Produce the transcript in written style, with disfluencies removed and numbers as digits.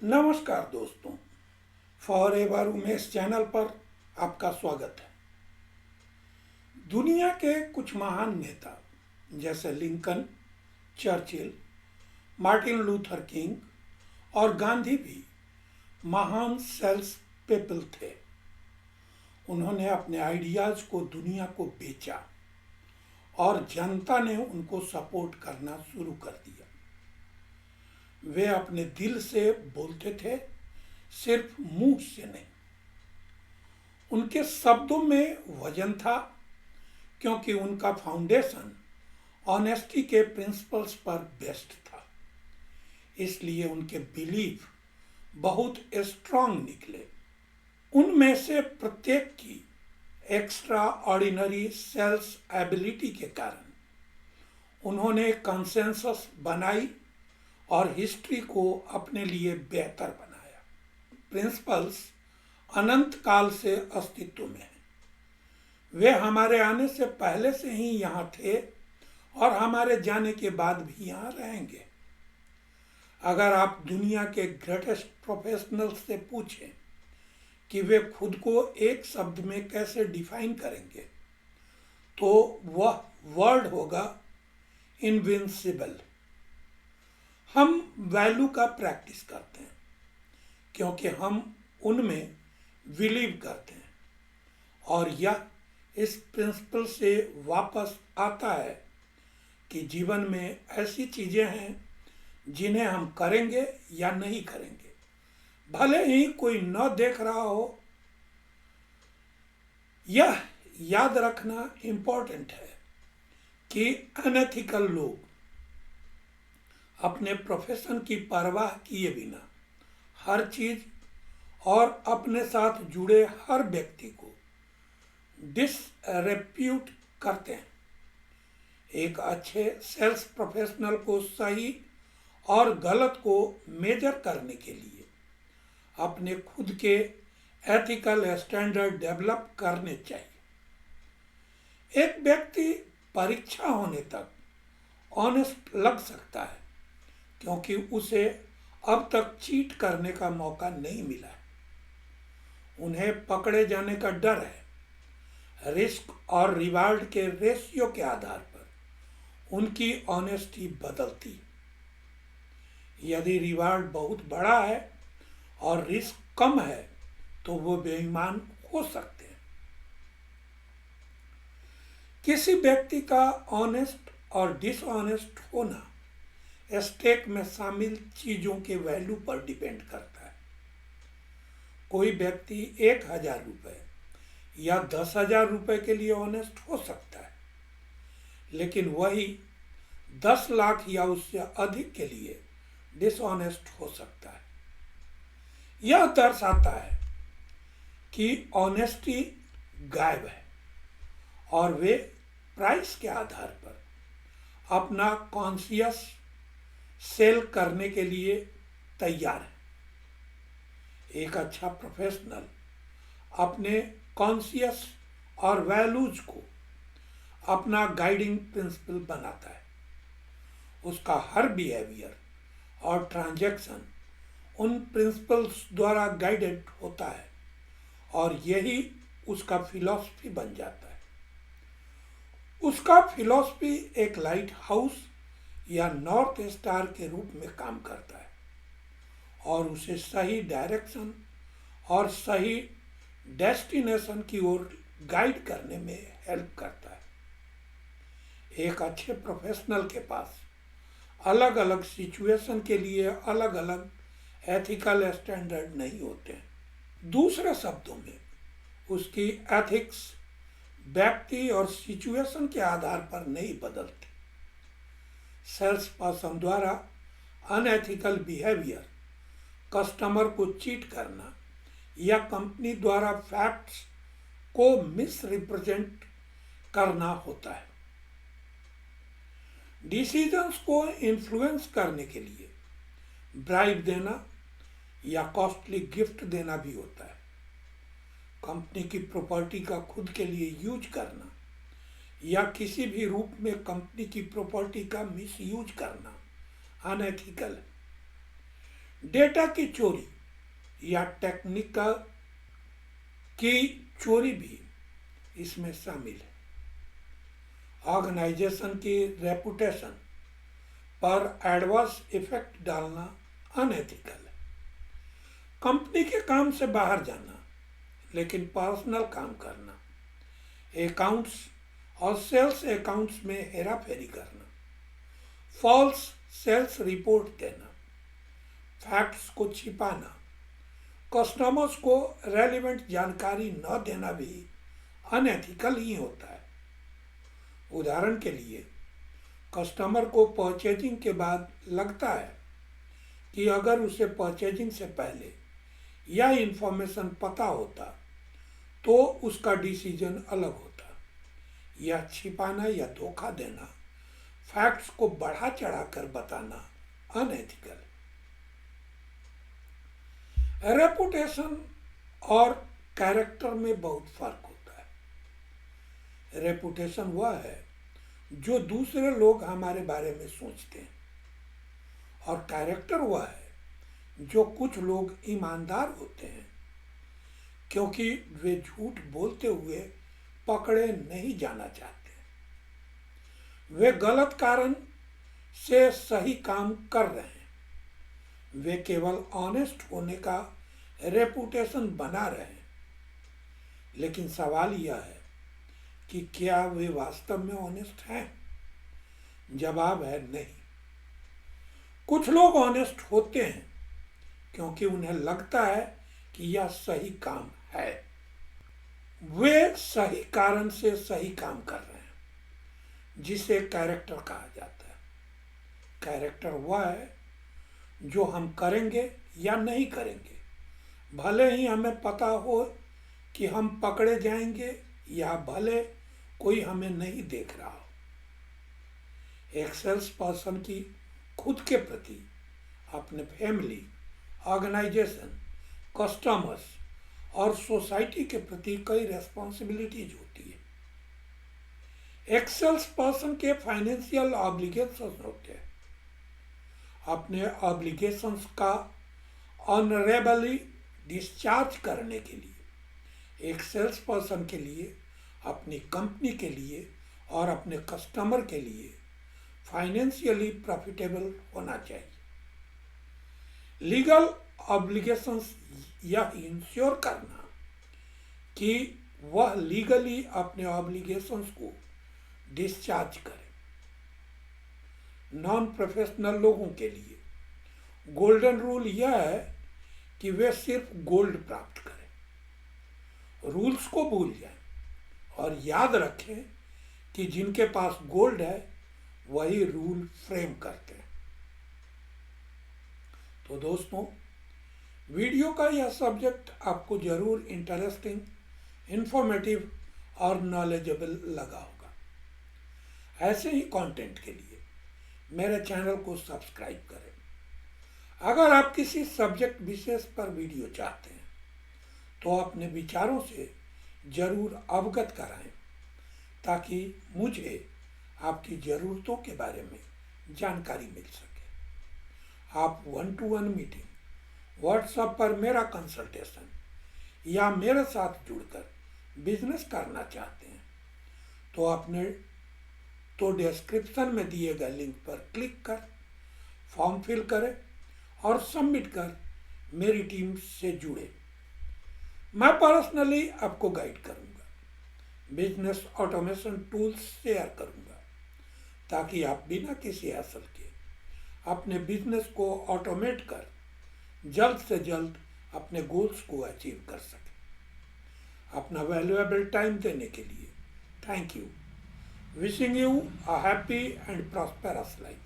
नमस्कार दोस्तों, forever Umesh channel पर आपका स्वागत है। दुनिया के कुछ महान नेता जैसे Lincoln, Churchill, Martin Luther king और गांधी भी महान सेल्स पीपल थे। उन्होंने अपने आइडियाज को दुनिया को बेचा और जनता ने उनको सपोर्ट करना शुरू कर दिया। वे अपने दिल से बोलते थे, सिर्फ मुंह से नहीं। उनके शब्दों में वजन था, क्योंकि उनका फाउंडेशन ऑनेस्टी के प्रिंसिपल्स पर बेस्ड था। इसलिए उनके बिलीफ बहुत स्ट्रांग निकले। उनमें से प्रत्येक की एक्स्ट्रा ऑर्डिनरी सेल्स एबिलिटी के कारण उन्होंने कंसेंसस बनाई और हिस्ट्री को अपने लिए बेहतर बनाया। प्रिंसिपल्स अनंत काल से अस्तित्व में हैं। वे हमारे आने से पहले से ही यहाँ थे और हमारे जाने के बाद भी यहाँ रहेंगे। अगर आप दुनिया के ग्रेटेस्ट प्रोफेशनल्स से पूछें कि वे खुद को एक शब्द में कैसे डिफाइन करेंगे, तो वह वर्ड होगा इनविंसिबल। हम वैल्यू का प्रैक्टिस करते हैं क्योंकि हम उनमें बिलीव करते हैं, और यह इस प्रिंसिपल से वापस आता है कि जीवन में ऐसी चीज़ें हैं जिन्हें हम करेंगे या नहीं करेंगे, भले ही कोई न देख रहा हो। यह याद रखना इम्पोर्टेंट है कि अनएथिकल लोग अपने प्रोफेशन की परवाह किए बिना हर चीज और अपने साथ जुड़े हर व्यक्ति को डिसरेप्यूट करते हैं। एक अच्छे सेल्स प्रोफेशनल को सही और गलत को मेजर करने के लिए अपने खुद के एथिकल स्टैंडर्ड डेवलप करने चाहिए। एक व्यक्ति परीक्षा होने तक ऑनेस्ट लग सकता है क्योंकि उसे अब तक चीट करने का मौका नहीं मिला है। उन्हें पकड़े जाने का डर है। रिस्क और रिवार्ड के रेशियो के आधार पर उनकी ऑनेस्टी बदलती है। यदि रिवार्ड बहुत बड़ा है और रिस्क कम है तो वो बेईमान हो सकते हैं। किसी व्यक्ति का ऑनेस्ट और डिसऑनेस्ट होना स्टेक में शामिल चीजों के वैल्यू पर डिपेंड करता है। कोई व्यक्ति 1,000 रुपये या 10,000 रुपये के लिए ऑनेस्ट हो सकता है, लेकिन वही 10 लाख या उससे अधिक के लिए डिसऑनेस्ट हो सकता है। यह दर्शाता है कि ऑनेस्टी गायब है और वे प्राइस के आधार पर अपना कॉन्शियस सेल करने के लिए तैयार है। एक अच्छा प्रोफेशनल अपने कॉन्शियस और वैल्यूज को अपना गाइडिंग प्रिंसिपल बनाता है। उसका हर बिहेवियर और ट्रांजैक्शन उन प्रिंसिपल्स द्वारा गाइडेड होता है और यही उसका फिलॉसफी बन जाता है। उसका फिलॉसफी एक लाइट हाउस या नॉर्थ स्टार के रूप में काम करता है और उसे सही डायरेक्शन और सही डेस्टिनेशन की ओर गाइड करने में हेल्प करता है। एक अच्छे प्रोफेशनल के पास अलग अलग सिचुएशन के लिए अलग अलग एथिकल स्टैंडर्ड नहीं होते हैं। दूसरे शब्दों में उसकी एथिक्स व्यक्ति और सिचुएशन के आधार पर नहीं बदलती। सेल्स पर्सन द्वारा अनएथिकल बिहेवियर, कस्टमर को चीट करना या कंपनी द्वारा फैक्ट्स को मिस रिप्रेजेंट करना होता है। डिसीजंस को इन्फ्लुएंस करने के लिए ब्राइब देना या कॉस्टली गिफ्ट देना भी होता है। कंपनी की प्रॉपर्टी का खुद के लिए यूज करना या किसी भी रूप में कंपनी की प्रॉपर्टी का मिसयूज करना अनएथिकल है। डेटा की चोरी या टेक्निकल की चोरी भी इसमें शामिल है। ऑर्गेनाइजेशन की रेपुटेशन पर एडवर्स इफेक्ट डालना अनएथिकल है। कंपनी के काम से बाहर जाना लेकिन पर्सनल काम करना, अकाउंट्स और सेल्स अकाउंट्स में हेरा फेरी करना, फॉल्स सेल्स रिपोर्ट देना, फैक्ट्स को छिपाना, कस्टमर्स को रेलिवेंट जानकारी न देना भी अनएथिकल ही होता है। उदाहरण के लिए कस्टमर को परचेजिंग के बाद लगता है कि अगर उसे परचेजिंग से पहले यह इंफॉर्मेशन पता होता तो उसका डिसीजन अलग होता। यह छिपाना या धोखा देना, फैक्ट्स को बढ़ा चढ़ाकर बताना अनएथिकल है। रेपुटेशन और कैरेक्टर में बहुत फर्क होता है। रेपुटेशन वह है जो दूसरे लोग हमारे बारे में सोचते हैं, और कैरेक्टर वह है जो कुछ लोग ईमानदार होते हैं क्योंकि वे झूठ बोलते हुए पकड़े नहीं जाना चाहते। वे गलत कारण से सही काम कर रहे हैं। वे केवल ऑनेस्ट होने का रेपुटेशन बना रहे हैं। लेकिन सवाल यह है कि क्या वे वास्तव में ऑनेस्ट हैं? जवाब है नहीं। कुछ लोग ऑनेस्ट होते हैं क्योंकि उन्हें लगता है कि यह सही काम है। वे सही कारण से सही काम कर रहे हैं, जिसे कैरेक्टर कहा जाता है। कैरेक्टर वह है जो हम करेंगे या नहीं करेंगे, भले ही हमें पता हो कि हम पकड़े जाएंगे या भले कोई हमें नहीं देख रहा हो। एक सेल्स पर्सन की खुद के प्रति, अपने फैमिली, ऑर्गेनाइजेशन, कस्टमर्स और सोसाइटी के प्रति कई रेस्पॉन्सिबिलिटीज होती है। एक सेल्स पर्सन के फाइनेंशियल ऑब्लिगेशंस होते हैं। अपने ऑब्लिगेशंस का ऑनरेबली डिस्चार्ज करने के लिए एक सेल्स पर्सन के लिए, अपनी कंपनी के लिए और अपने कस्टमर के लिए फाइनेंशियली प्रॉफिटेबल होना चाहिए। लीगल ऑब्लिगेशंस यह इंश्योर करना कि वह लीगली अपने ऑब्लिगेशंस को डिस्चार्ज करे। नॉन प्रोफेशनल लोगों के लिए गोल्डन रूल यह है कि वे सिर्फ गोल्ड प्राप्त करें, रूल्स को भूल जाएं और याद रखें कि जिनके पास गोल्ड है वही रूल फ्रेम करते हैं। तो दोस्तों, वीडियो का यह सब्जेक्ट आपको जरूर इंटरेस्टिंग, इंफॉर्मेटिव और नॉलेजेबल लगा होगा। ऐसे ही कंटेंट के लिए मेरे चैनल को सब्सक्राइब करें। अगर आप किसी सब्जेक्ट विशेष पर वीडियो चाहते हैं तो अपने विचारों से जरूर अवगत कराएं ताकि मुझे आपकी ज़रूरतों के बारे में जानकारी मिल सके। आप 1-to-1 मीटिंग, व्हाट्सएप पर मेरा कंसल्टेशन या मेरे साथ जुड़कर बिजनेस करना चाहते हैं तो डिस्क्रिप्शन में दिए गए लिंक पर क्लिक कर फॉर्म फिल करें और सबमिट कर मेरी टीम से जुड़े। मैं पर्सनली आपको गाइड करूंगा, बिजनेस ऑटोमेशन टूल्स शेयर करूंगा ताकि आप बिना किसी हासिल के अपने बिजनेस को ऑटोमेट कर जल्द से जल्द अपने गोल्स को अचीव कर सकें। अपना वैल्यूएबल टाइम देने के लिए thank you. Wishing you a happy and prosperous life.